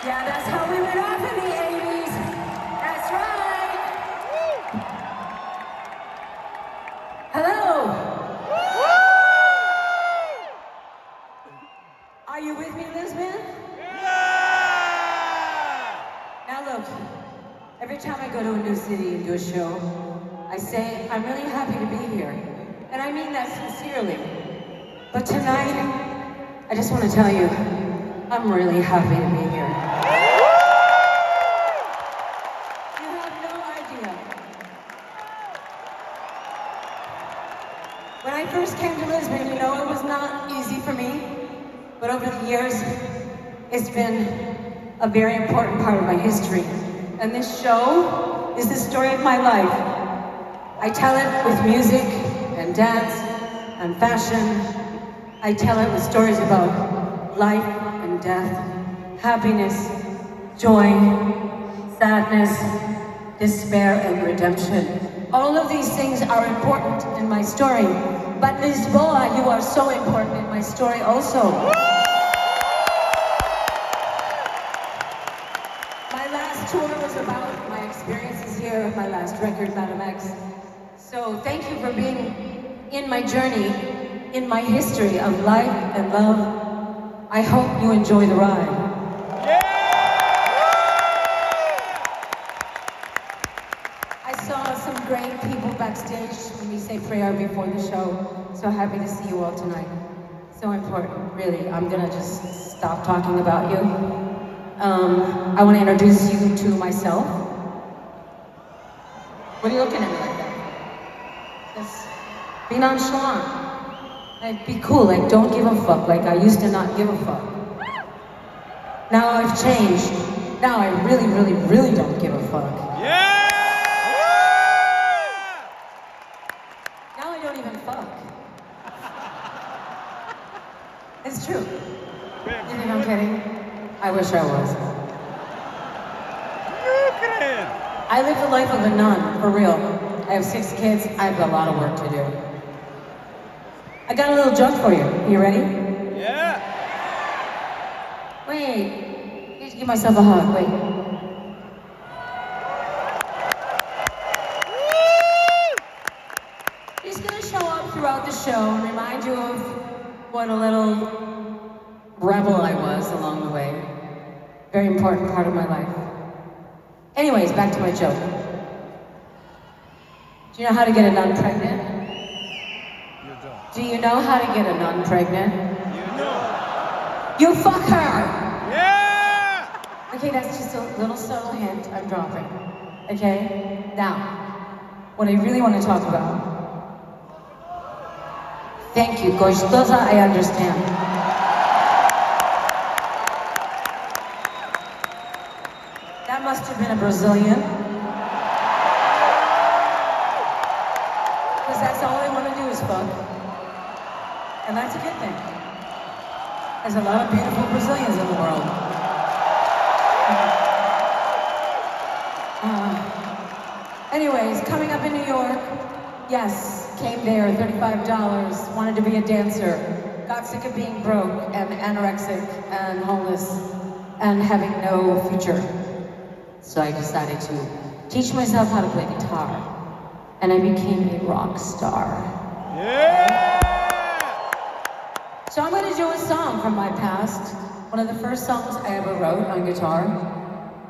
Yeah, that's how we went off in the 80s. That's right. Hello. Are you with me, Lisbon? Yeah! Now look, every time I go to a new city and do a show, I say, I'm really happy to be here. And I mean that sincerely. But tonight, I just want to tell you, I'm really happy to be here. You have no idea. When I first came to Lisbon, you know, it was not easy for me. But over the years, it's been a very important part of my history. And this show is the story of my life. I tell it with music and dance and fashion. I tell it with stories about life and death, happiness, joy, sadness, despair, and redemption. All of these things are important in my story, but Lisboa, you are so important in my story also. My last tour was about my experiences here, my last record, Madame X. So thank you for being in my journey, in my history of life and love. I hope you enjoy the ride. I saw some great people backstage when we say prayer before the show. So happy to see you all tonight. So important, really. I'm gonna just stop talking about you. I want to introduce you to myself. What are you looking at me like that? Just be nonchalant. Like, be cool, like, don't give a fuck. Like, I used to not give a fuck. Now I've changed. Now I really, really, really don't give a fuck. Yeah! Now I don't even fuck. It's true. You think I'm kidding? I wish I was. I live the life of a nun, for real. I have 6 kids, I have a lot of work to do. I got a little joke for you. You ready? Yeah! Wait. I need to give myself a hug. Wait. He's gonna show up throughout the show and remind you of what a little rebel I was along the way. Very important part of my life. Anyways, back to my joke. Do you know how to get a nun pregnant? You don't. Do you know how to get a nun pregnant? You know. You fuck her! Yeah! Okay, that's just a little subtle hint I'm dropping. Okay? Now, what I really want to talk about. Thank you, gostosa, I understand. That must have been a Brazilian. Because that's all they want to do is fuck. And that's a good thing. There's a lot of beautiful Brazilians in the world. Anyways, coming up in New York, yes, came there, $35, wanted to be a dancer, got sick of being broke and anorexic and homeless and having no future. So I decided to teach myself how to play guitar, and I became a rock star. Yeah! So I'm going to do a song from my past, one of the first songs I ever wrote on guitar,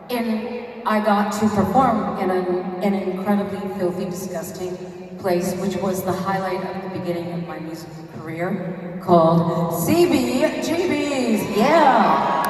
and I got to perform in an incredibly filthy, disgusting place, which was the highlight of the beginning of my musical career, called CBGB's, yeah!